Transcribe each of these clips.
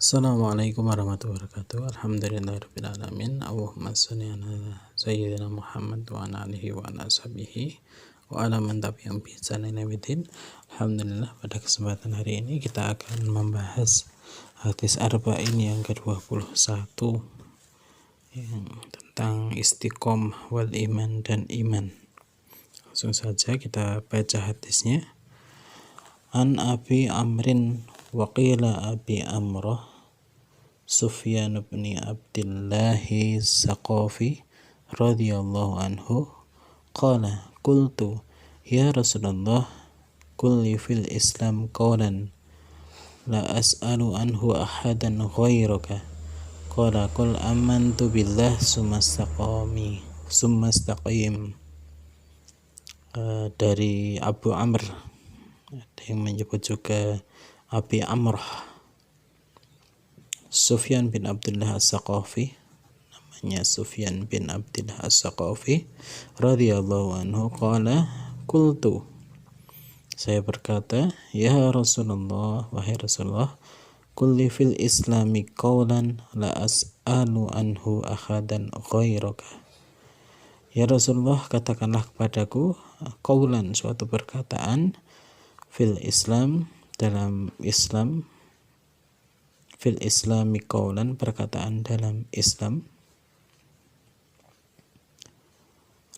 Assalamualaikum warahmatullahi wabarakatuh. Alhamdulillahirrabbilalamin. Allahumma sholli ala sayyidina Muhammad wa ala alihi wa ala sahbihi wa ala man tabi'ahum bi ihsan ila yaumil. Alhamdulillah, pada kesempatan hari ini kita akan membahas hadis arba'in yang ke-21 yang tentang istiqomah wal iman dan iman. Langsung saja kita baca hadisnya. An Abi Amrin wa qila Abi Amrah Sufyan bin Abdullah Saqafi radhiyallahu anhu qala qultu ya Rasulullah kulli fil Islam qawlan la as'alu anhu ahadan ghairaka qala qul amantu billah summa istaqim. Dari Abu Amr, ada yang menyebut juga Abi Amrah, Sufyan bin Abdullah As-Saqafi, namanya Sufyan bin Abdullah As-Saqafi radhiyallahu anhu qala qultu, saya berkata, ya Rasulullah, wahai Rasulullah, kulli fil islami qawlan la as'alu anhu ahadan ghairaka. Ya Rasulullah, katakanlah kepadaku qawlan, suatu perkataan, fil Islam, dalam Islam, fil islami qawlan, perkataan dalam Islam,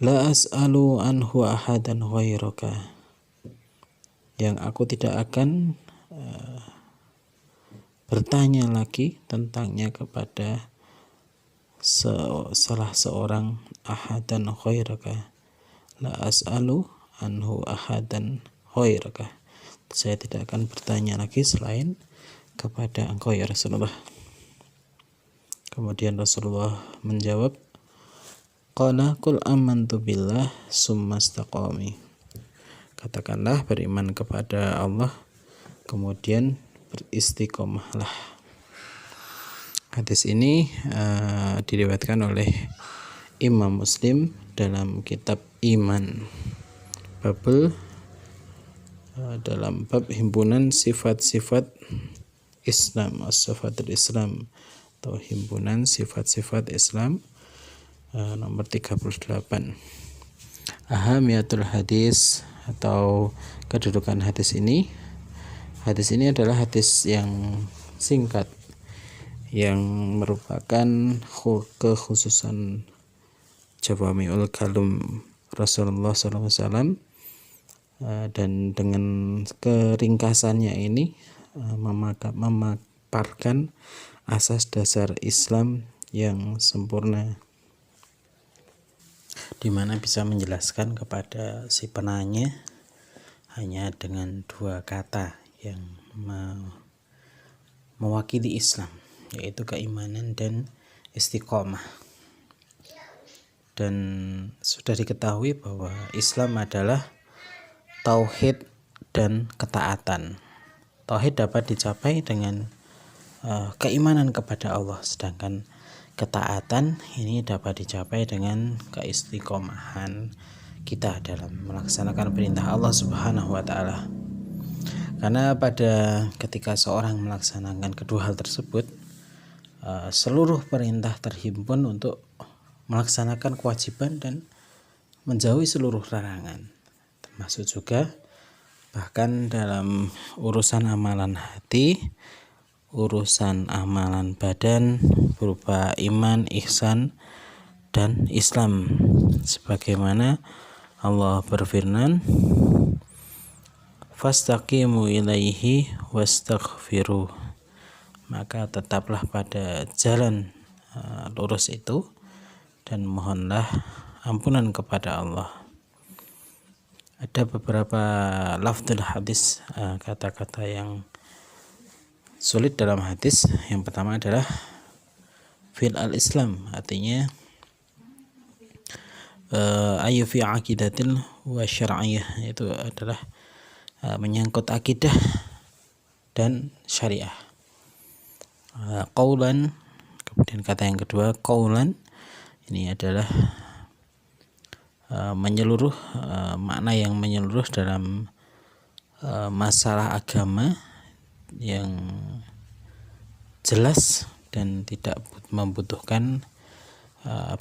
la as'alu anhu ahadan ghairaka, yang aku tidak akan bertanya lagi tentangnya kepada salah seorang, ahadan ghairaka, la as'alu anhu ahadan ghairaka, saya tidak akan bertanya lagi selain kepada engkau ya Rasulullah. Kemudian Rasulullah menjawab, qala qul amantu billah summa istaqimi, katakanlah beriman kepada Allah kemudian beristiqomahlah. Hadis ini diriwayatkan oleh Imam Muslim dalam kitab Iman, dalam bab himpunan sifat-sifat Islam, as-sifatul Islam, atau himpunan sifat-sifat Islam, nomor 38. Ahamiyatul hadis, atau kedudukan hadis ini. Hadis ini adalah hadis yang singkat yang merupakan kekhususan Jawami'ul Kalim Rasulullah SAW, dan dengan keringkasannya ini memaparkan asas dasar Islam yang sempurna, di mana bisa menjelaskan kepada si penanya hanya dengan dua kata yang mewakili Islam, yaitu keimanan dan istiqomah. Dan sudah diketahui bahwa Islam adalah tauhid dan ketaatan. Tauhid dapat dicapai dengan keimanan kepada Allah, sedangkan ketaatan ini dapat dicapai dengan keistiqomahan kita dalam melaksanakan perintah Allah Subhanahu wa taala. Karena ketika seorang melaksanakan kedua hal tersebut, seluruh perintah terhimpun untuk melaksanakan kewajiban dan menjauhi seluruh larangan, termasuk juga bahkan dalam urusan amalan hati, urusan amalan badan berupa iman, ihsan, dan Islam, sebagaimana Allah berfirman, fastaqimu ilaihi wastaghfiruh, maka tetaplah pada jalan lurus itu dan mohonlah ampunan kepada Allah. Ada beberapa lafdzul hadis, kata-kata yang sulit dalam hadis. Yang pertama adalah fil al-Islam, artinya ayu fi aqidatil wa syar'iyyah, itu adalah menyangkut akidah dan syariah. Qaulan, kemudian kata yang kedua qaulan, ini adalah menyeluruh, makna yang menyeluruh dalam masalah agama yang jelas dan tidak membutuhkan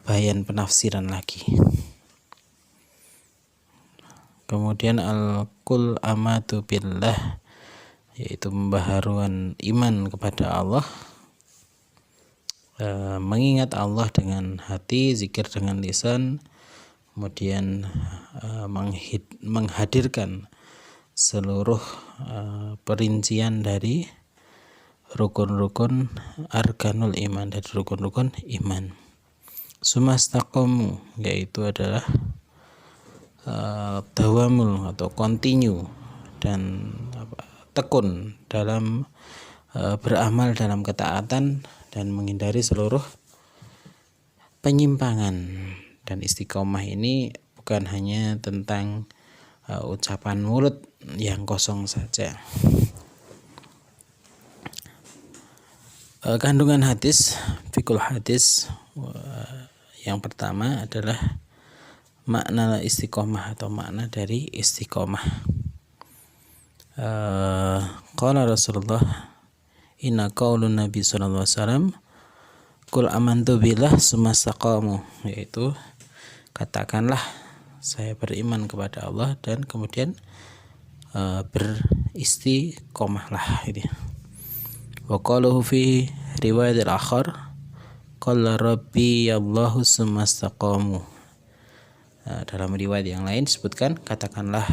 bayan penafsiran lagi. Kemudian al-kul amatu billah, yaitu pembaharuan iman kepada Allah, mengingat Allah dengan hati, zikir dengan lisan, kemudian menghadirkan seluruh perincian dari rukun-rukun arkanul iman, dari rukun-rukun iman. Sumastaqamu, yaitu adalah dawamul atau continue dan tekun dalam beramal dalam ketaatan dan menghindari seluruh penyimpangan. Dan istiqomah ini bukan hanya tentang ucapan mulut yang kosong saja. Kandungan hadis, fikul hadis, yang pertama adalah makna istiqomah atau makna dari istiqomah. Qala Rasulullah, inna qaulun Nabi sallallahu alaihi wasallam, qul amantu billah sumastaqamu, yaitu katakanlah saya beriman kepada Allah dan kemudian beristiqomahlah. Ini. Wa qaluhu fi riwayat al-akhar, qala rabbi Allahu sumastaqamu. Dalam riwayat yang lain disebutkan, katakanlah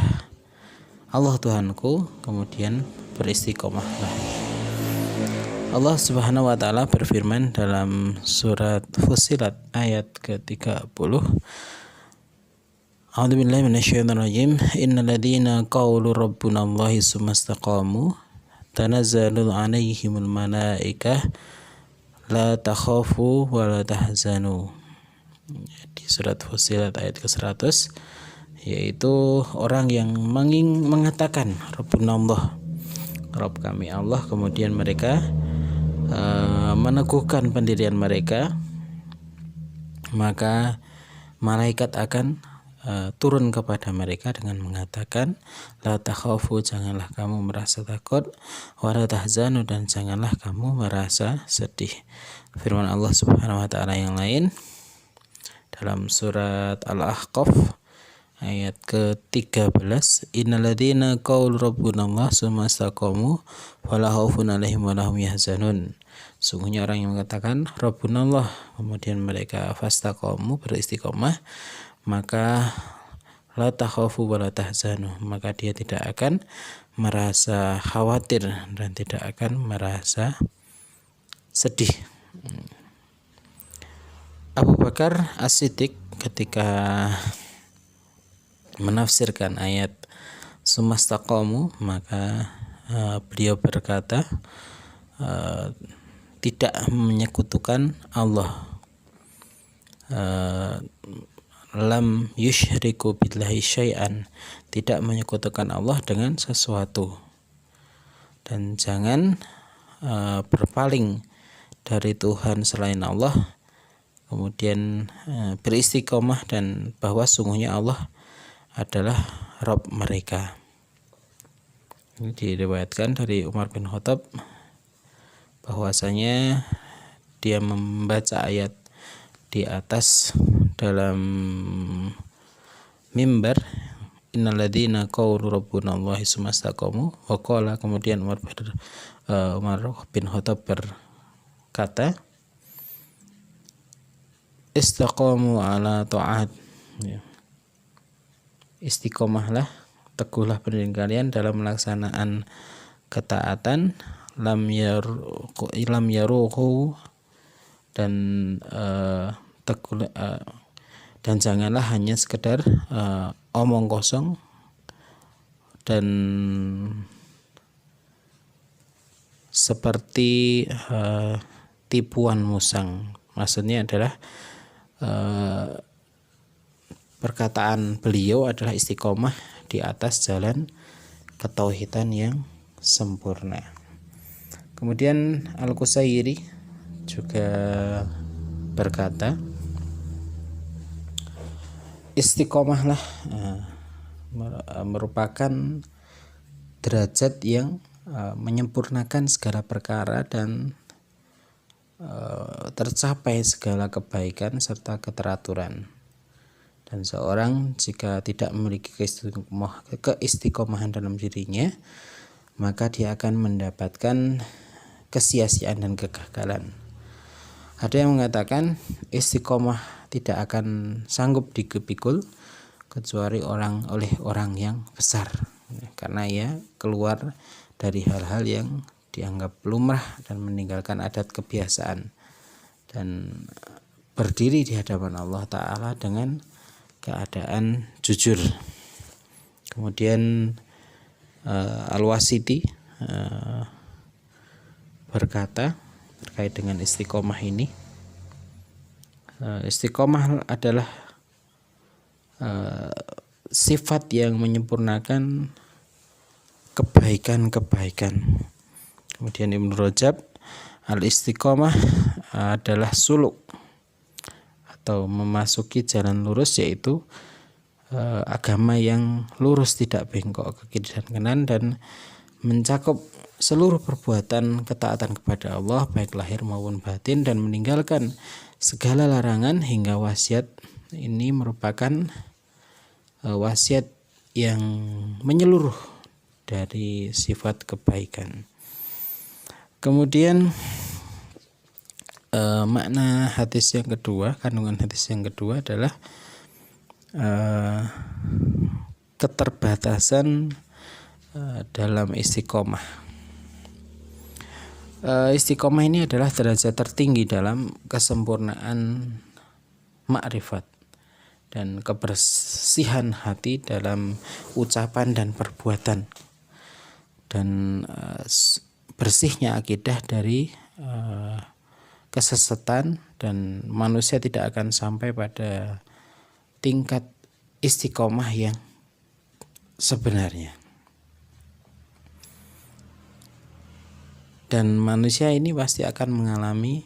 Allah Tuhanku, kemudian beristiqomahlah. Allah Subhanahu wa taala berfirman dalam surat Fussilat ayat ke-30, A'udzubillahi minasyaitonir rajim, innal ladzina qalu rabbuna Allahi sumastaqamu tanazzalul 'alaihimul malaikah la takhafu wa la tahzanu. Di surat Fussilat ayat ke-100, yaitu orang yang mengatakan Rabbuna Allah, Rabb kami Allah, kemudian mereka meneguhkan pendirian mereka, maka malaikat akan turun kepada mereka dengan mengatakan, la takhafu, janganlah kamu merasa takut, wa la tahzanu, dan janganlah kamu merasa sedih. Firman Allah Subhanahu wa taala yang lain dalam surat Al-Ahqaf ayat ke-13, innalladzina qalu rabbuna Allah tsumma istaqamu fala khaufun 'alaihim wa lahum yahzanun. Sungguhnya orang yang mengatakan Rabbuna Allah, kemudian mereka fastaqamu, beristiqomah, maka la takhafu wa la tahzanu, maka dia tidak akan merasa khawatir dan tidak akan merasa sedih. Abu Bakar As-Siddiq ketika menafsirkan ayat sumastaqamu, maka beliau berkata, tidak menyekutukan Allah, lam yusyriku billahi syai'an, tidak menyekutukan Allah dengan sesuatu, dan jangan berpaling dari Tuhan selain Allah, kemudian beristiqomah dan bahwa sungguhnya Allah adalah Rabb mereka. Ini diriwayatkan dari Umar bin Khattab bahwasanya dia membaca ayat di atas dalam mimbar, innalladzina qalu rabbuna Allahi tsumma istaqamu wa qala, kemudian Umar bin Khattab berkata, istaqamu ala ta'at, ya. Istiqomahlah, teguhlah pendirian kalian dalam melaksanaan ketaatan, lam yaruhu, dan dan janganlah hanya sekedar omong kosong dan seperti tipuan musang. Maksudnya adalah perkataan beliau adalah istiqomah di atas jalan ketauhidan yang sempurna. Kemudian Al-Qusairi juga berkata, istiqomahlah merupakan derajat yang menyempurnakan segala perkara dan tercapai segala kebaikan serta keteraturan. Dan seorang jika tidak memiliki keistiqomahan dalam dirinya, maka dia akan mendapatkan kesia-siaan dan kegagalan. Ada yang mengatakan istiqomah tidak akan sanggup dipikul kecuali oleh orang yang besar, karena ia keluar dari hal-hal yang dianggap lumrah dan meninggalkan adat kebiasaan dan berdiri di hadapan Allah Ta'ala dengan keadaan jujur. Kemudian Al-Wasiti berkata terkait dengan istiqomah ini, istiqomah adalah sifat yang menyempurnakan kebaikan-kebaikan. Kemudian Ibnu Rajab, al-istiqomah adalah suluk atau memasuki jalan lurus, yaitu agama yang lurus, tidak bengkok ke kiri dan kanan, dan mencakup seluruh perbuatan ketaatan kepada Allah baik lahir maupun batin, dan meninggalkan segala larangan hingga wasiat. Ini merupakan wasiat yang menyeluruh dari sifat kebaikan. Kemudian makna hadis yang kedua, kandungan hadis yang kedua adalah keterbatasan dalam istiqomah. Istiqomah ini adalah derajat tertinggi dalam kesempurnaan makrifat dan kebersihan hati dalam ucapan dan perbuatan, dan bersihnya akidah dari kesesatan, dan manusia tidak akan sampai pada tingkat istiqomah yang sebenarnya. Dan manusia ini pasti akan mengalami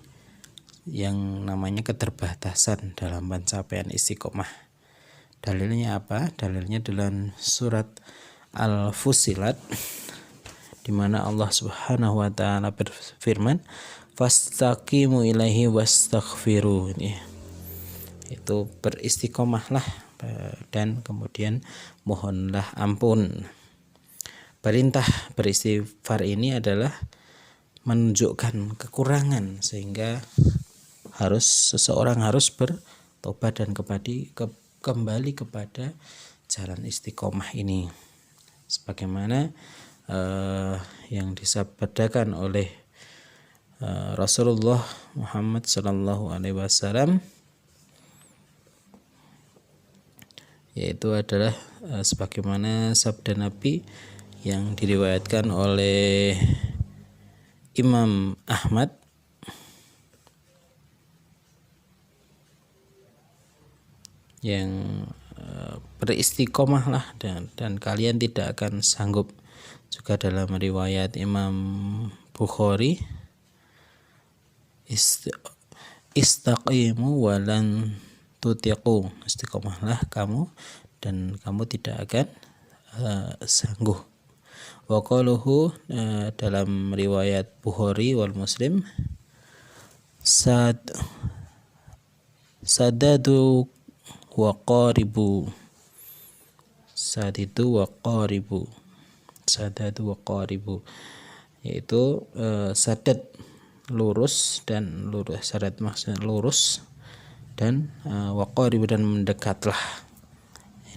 yang namanya keterbatasan dalam pencapaian istiqomah. Dalilnya apa? Dalilnya dalam surat Al-Fussilat, di mana Allah Subhanahu wa taala berfirman, "Fastaqimu ilaihi wastaghfiru." Itu beristiqomahlah dan kemudian mohonlah ampun. Perintah beristighfar ini adalah menunjukkan kekurangan, sehingga seseorang harus bertobat dan kembali kepada jalan istiqomah ini, sebagaimana yang disabdakan oleh Rasulullah Muhammad Sallallahu Alaihi Wasallam, yaitu adalah sebagaimana sabda Nabi yang diriwayatkan oleh Imam Ahmad, yang beristiqomahlah dan kalian tidak akan sanggup. Juga dalam riwayat Imam Bukhari, istaqimu walan tutiqu, istiqomahlah kamu dan kamu tidak akan sanggup. Wa qaluhu, dalam riwayat Bukhari wal Muslim, sadadu wa qaribu, sadidu wa qaribu, sadadu wa qaribu, yaitu sadat lurus dan lurus, sadat maksudnya lurus, dan wa qaribu dan mendekatlah.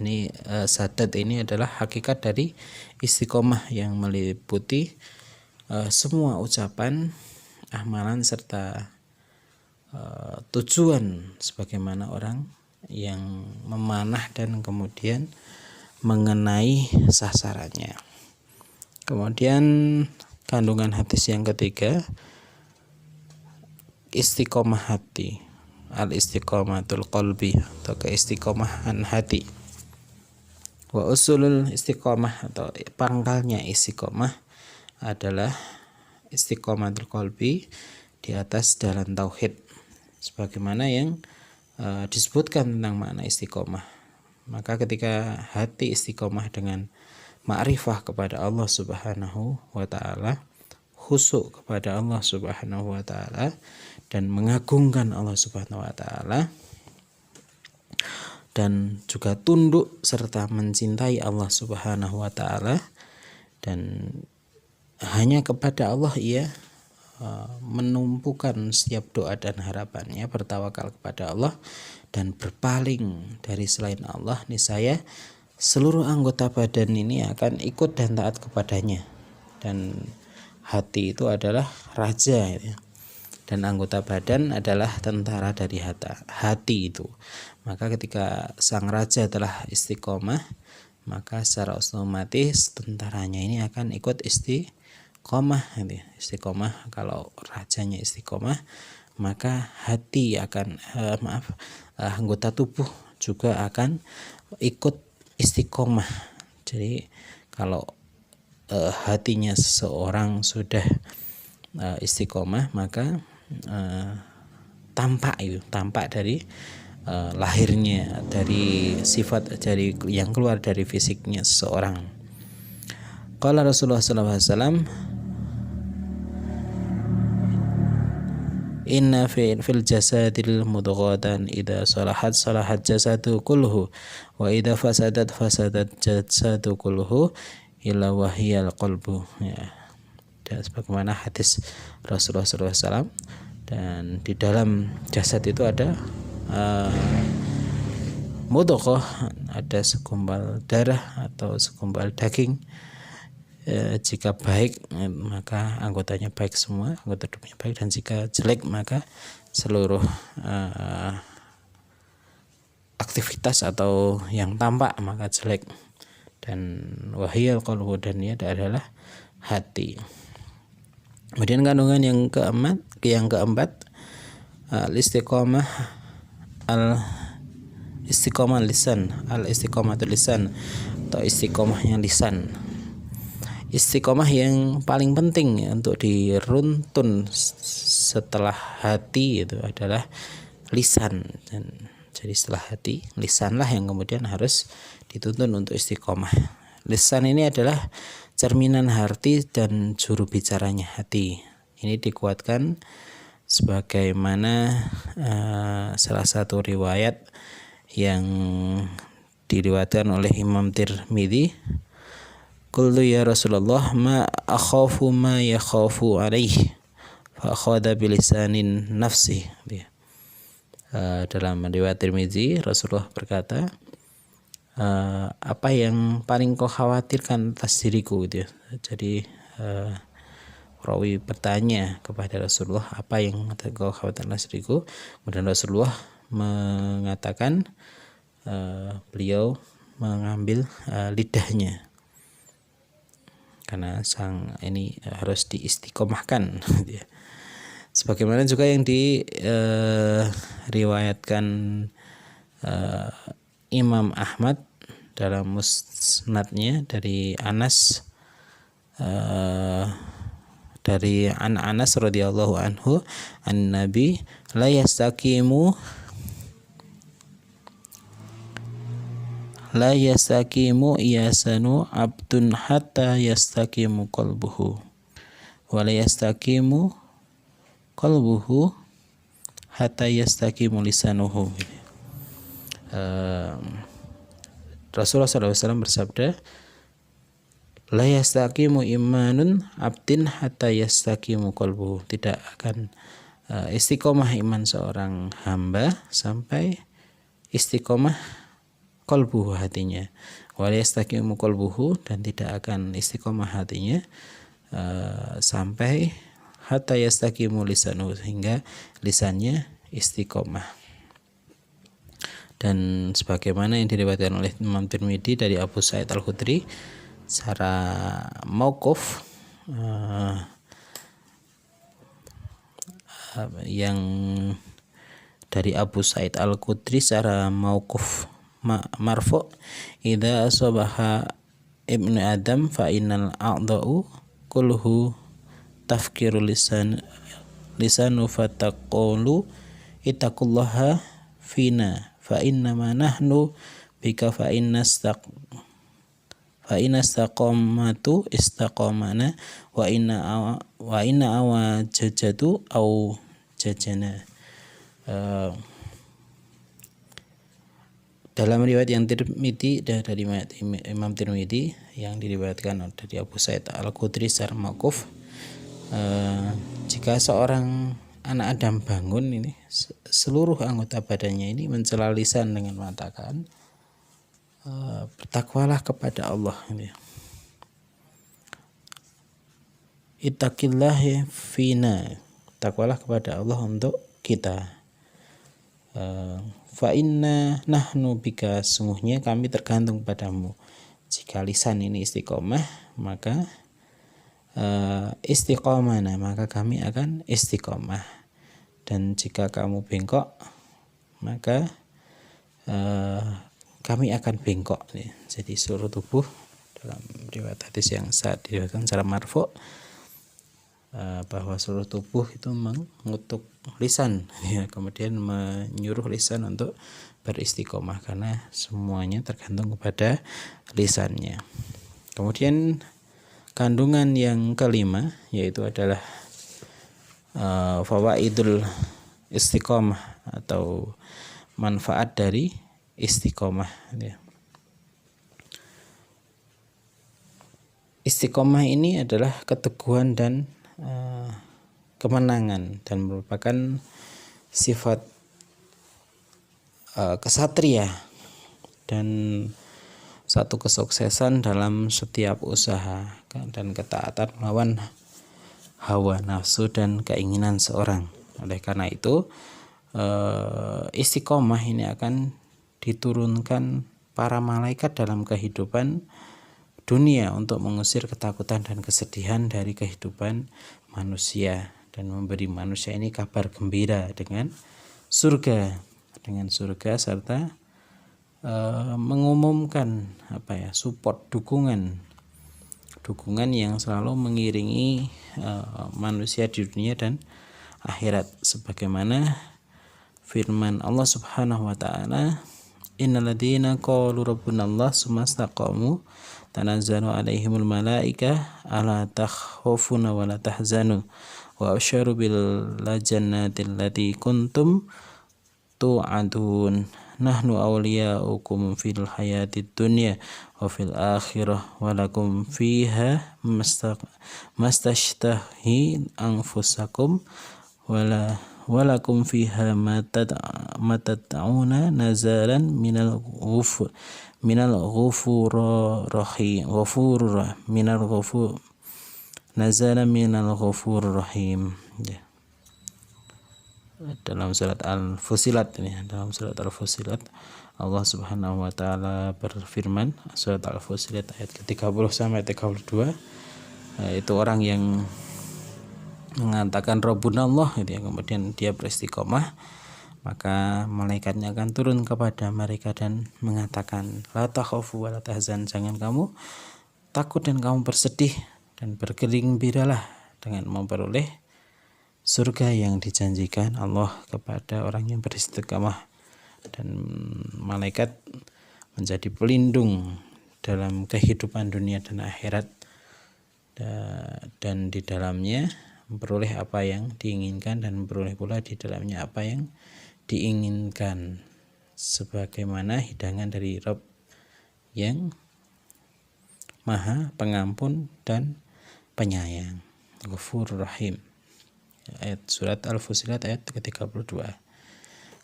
Ini sadat ini adalah hakikat dari istiqomah yang meliputi semua ucapan, amalan, serta tujuan, sebagaimana orang yang memanah dan kemudian mengenai sasarannya. Kemudian kandungan hadis yang ketiga, istiqomah hati, al-istiqomatul qalbi, atau keistiqomahan hati. Wa usulul istiqomah, atau pangkalnya istiqomah adalah istiqomatul qalbi, di atas jalan tauhid, sebagaimana yang disebutkan tentang makna istiqomah. Maka ketika hati istiqomah dengan ma'rifah kepada Allah Subhanahu wa taala, khusyuk kepada Allah Subhanahu wa taala, dan mengagungkan Allah Subhanahu wa taala, dan juga tunduk serta mencintai Allah Subhanahu wa taala, dan hanya kepada Allah ia menumpukan setiap doa dan harapannya, bertawakal kepada Allah dan berpaling dari selain Allah, niscaya seluruh anggota badan ini akan ikut dan taat kepadanya. Dan hati itu adalah raja ya. Dan anggota badan adalah tentara dari hati itu. Maka ketika sang raja telah istiqomah, maka secara otomatis tentaranya ini akan ikut istiqomah. Istiqomah, kalau rajanya istiqomah, maka hati akan anggota tubuh juga akan ikut istiqomah. Jadi kalau hatinya seseorang sudah istiqomah, maka tampak dari lahirnya, dari sifat dari yang keluar dari fisiknya seseorang. Qala Rasulullah sallallahu alaihi wasallam, inna fil jasadil mudghatan idza salahat jasadu kulluhu wa idza fasadat jasadu kulluhu illa wahiyal qalbu ya. Dan sebagaimana hadis Rasulullah SAW, dan di dalam jasad itu ada mudghah, ada segumpal darah atau segumpal daging. Jika baik maka anggotanya baik semua, anggota tubuhnya baik, dan jika jelek maka seluruh aktivitas atau yang tampak maka jelek. Dan wahiyal qalbu, dan ini adalah hati. Kemudian kandungan yang keempat al-istiqomah lisan, al-istiqomatul lisan atau istiqomahnya lisan. Istiqomah yang paling penting untuk diruntun setelah hati itu adalah lisan. Dan jadi setelah hati, lisanlah yang kemudian harus dituntun untuk istiqomah. Lisan ini adalah cerminan hati dan juru bicaranya hati. Ini dikuatkan sebagaimana salah satu riwayat yang diriwayatkan oleh Imam Tirmidzi, qultu ya Rasulullah ma akhafu ma yakhafu alaihi fa akhadha bilisanin nafsi. Dalam riwayat Tirmidzi, Rasulullah berkata, apa yang paling kau khawatirkan atas diriku gitu ya. Jadi rawi bertanya kepada Rasulullah, apa yang kau khawatirkan atas diriku. Kemudian Rasulullah mengatakan, beliau mengambil lidahnya, karena sang ini harus diistiqomahkan gitu ya. Sebagaimana juga yang diriwayatkan Imam Ahmad dalam musnadnya dari Anas, dari Anas radhiyallahu anhu, an Nabi la yastaqimu yasanu abdun hatta yastaqimu qalbuhu wa la yastaqimu qalbuhu hatta yastaqimu lisanuhu. Rasulullah SAW bersabda, la yastaqimu imanun abdin hatta yastaqimu qalbuhu. Tidak akan istiqomah iman seorang hamba sampai istiqomah qalbuhu, hatinya. Wa la yastaqimu qalbuhu, dan tidak akan istiqomah hatinya sampai hatta yastaqimu lisanuhu, sehingga lisannya istiqomah. Dan sebagaimana yang diriwayatkan oleh Imam Tirmidzi dari Abu Sa'id Al-Khudri secara mauquf, yang dari Abu Sa'id Al-Khudri secara mauquf marfu', idza asabaha ibnu adam fa innal a'dha'u kulluhu tafkiru lisanu fataqulu ittaqullaha fina fa innama nahnu bika fa inna istaqamatu istaqamana wa inna awajjatu au jajana. Dalam riwayat yang Tirmidzi dari Imam Tirmidzi yang diriwayatkan dari Abu Sa'id Al-Khudri secara mauquf, jika seorang anak Adam bangun ini, seluruh anggota badannya ini mencela lisan dengan mengatakan, bertakwalah kepada Allah. Ittaqillah fina, takwalah kepada Allah untuk kita. Fa inna nahnu bika, sungguhnya kami tergantung padamu. Jika lisan ini istiqomah, maka istiqomana, maka kami akan istiqomah. Dan jika kamu bengkok, maka kami akan bengkok. Jadi seluruh tubuh, dalam riwayat hadis yang saat diriwayatkan secara marfu', bahwa seluruh tubuh itu mengutuk lisan, kemudian menyuruh lisan untuk beristiqomah, karena semuanya tergantung kepada lisannya. Kemudian kandungan yang kelima yaitu adalah fawaidul istiqomah atau manfaat dari istiqomah. Istiqomah ini adalah keteguhan dan kemenangan, dan merupakan sifat kesatria dan satu kesuksesan dalam setiap usaha dan ketaatan melawan hawa nafsu dan keinginan seorang. Oleh karena itu, istiqomah ini akan diturunkan para malaikat dalam kehidupan dunia untuk mengusir ketakutan dan kesedihan dari kehidupan manusia, dan memberi manusia ini kabar gembira dengan surga serta mengumumkan support, dukungan yang selalu mengiringi manusia di dunia dan akhirat, sebagaimana firman Allah Subhanahu wa taala, innalladzina qalu rabbunallah tsumma istaqamu tanazzalu alaihimul malaikah alla takhafuna wa la tahzanu wa abshiru bil jannatil lati kuntum tu'adun nahnu awliya'ukum fil hayatid dunya wa fil akhirah wa lakum fiha mastashtahi anfusakum walakum fiha matad'una nazalan minal ghafur rahim. Dalam surat Al-Fussilat Allah Subhanahu wa taala berfirman, surat Al-Fussilat ayat ke-30 sampai 32, itu orang yang mengatakan Rabbunallah kemudian dia beristiqomah, maka malaikatnya akan turun kepada mereka dan mengatakan, la takhafu wa la tahzan, jangan kamu takut dan kamu bersedih, dan bergembiralah dengan memperoleh surga yang dijanjikan Allah kepada orang yang beristiqomah. Dan malaikat menjadi pelindung dalam kehidupan dunia dan akhirat, dan di dalamnya memperoleh apa yang diinginkan, dan memperoleh pula di dalamnya apa yang diinginkan, sebagaimana hidangan dari Rabb yang Maha Pengampun dan Penyayang, Ghafurur Rahim. Ayat surat Al-Fussilat ayat ke-32.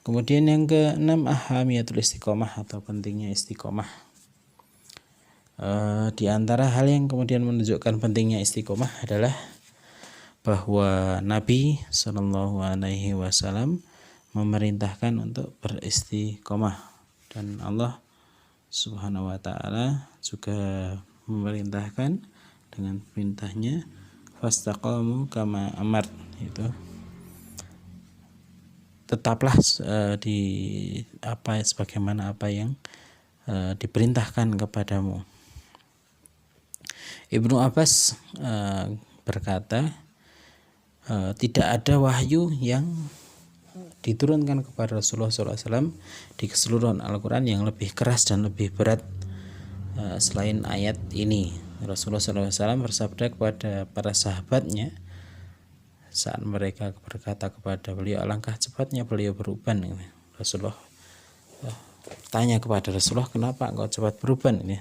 Kemudian yang ke-6, ahamiyatul istiqomah atau pentingnya istiqomah. Di antara hal yang kemudian menunjukkan pentingnya istiqomah adalah bahwa Nabi Shallallahu Alaihi Wasallam memerintahkan untuk beristiqomah, dan Allah Subhanahu Wa Taala juga memerintahkan dengan perintahnya fastaqamu kama amar, itu tetaplah sebagaimana apa yang diperintahkan kepadamu. Ibnu Abbas berkata, tidak ada wahyu yang diturunkan kepada Rasulullah SAW di keseluruhan Al-Quran yang lebih keras dan lebih berat selain ayat ini. Rasulullah SAW bersabda kepada para sahabatnya, saat mereka berkata kepada beliau, alangkah cepatnya beliau beruban. Rasulullah tanya kepada Rasulullah, kenapa engkau cepat beruban ini?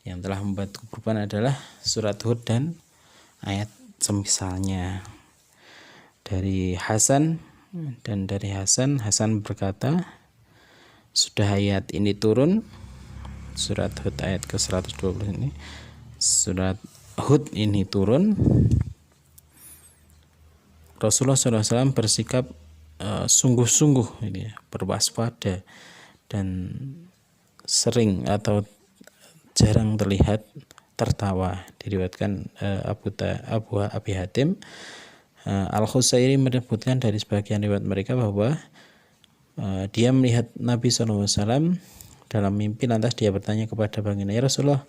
Yang telah membuatku beruban adalah surat Hud dan ayat semisalnya. Dari Hasan berkata, sudah ayat ini turun, surat Hud ayat ke-120 ini, surat Hud ini turun, Rasulullah SAW bersikap sungguh-sungguh ini, berwaspada, dan sering atau jarang terlihat tertawa. Diriwayatkan Abu Abi Hatim Al-Khusairi menyebutkan dari sebagian riwayat mereka bahwa dia melihat Nabi SAW dalam mimpi, lantas dia bertanya kepada baginda, ya Rasulullah,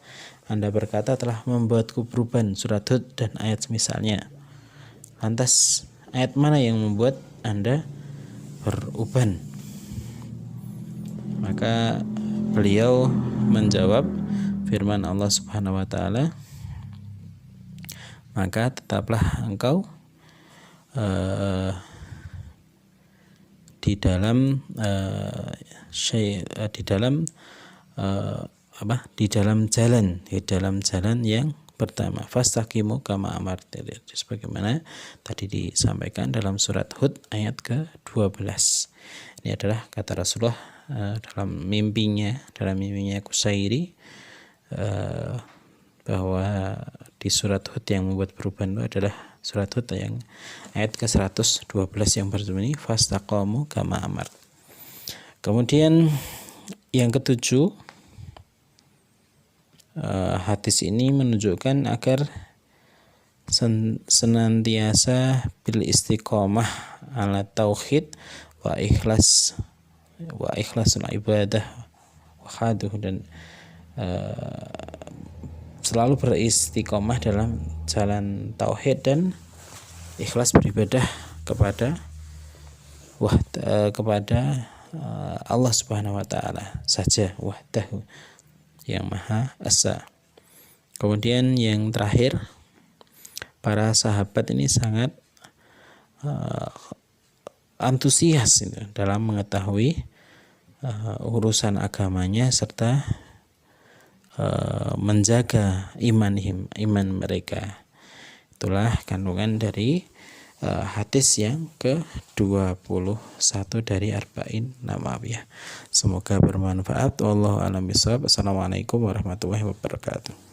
Anda berkata telah membuatku beruban, surat Hud dan ayat semisalnya. Lantas ayat mana yang membuat Anda beruban? Maka beliau menjawab firman Allah Subhanahu wa taala, maka tetaplah engkau di dalam jalan yang pertama, fastaqimu kama amartu, sebagaimana tadi disampaikan dalam surat Hud ayat ke-12. Ini adalah kata Rasulullah dalam mimpinya Qusairi, bahwa di surat Hud yang membuat perubahan itu adalah surat Hud yang ayat ke-112 yang berbunyi fastaqamu kama amar. Kemudian yang ketujuh, hadis ini menunjukkan agar senantiasa bil istiqomah ala tauhid wa ikhlasul ibadah wa khaduh, dan selalu beristiqomah dalam jalan tauhid dan ikhlas beribadah kepada Allah Subhanahu wa taala saja, wahdahu, yang Maha Esa. Kemudian yang terakhir, para sahabat ini sangat antusias dalam mengetahui urusan agamanya serta menjaga iman mereka. Itulah kandungan dari hadis yang ke-21 dari Arba'in Nawawiyah. Semoga bermanfaat. Wallahu a'lam bishawab. Assalamualaikum warahmatullahi wabarakatuh.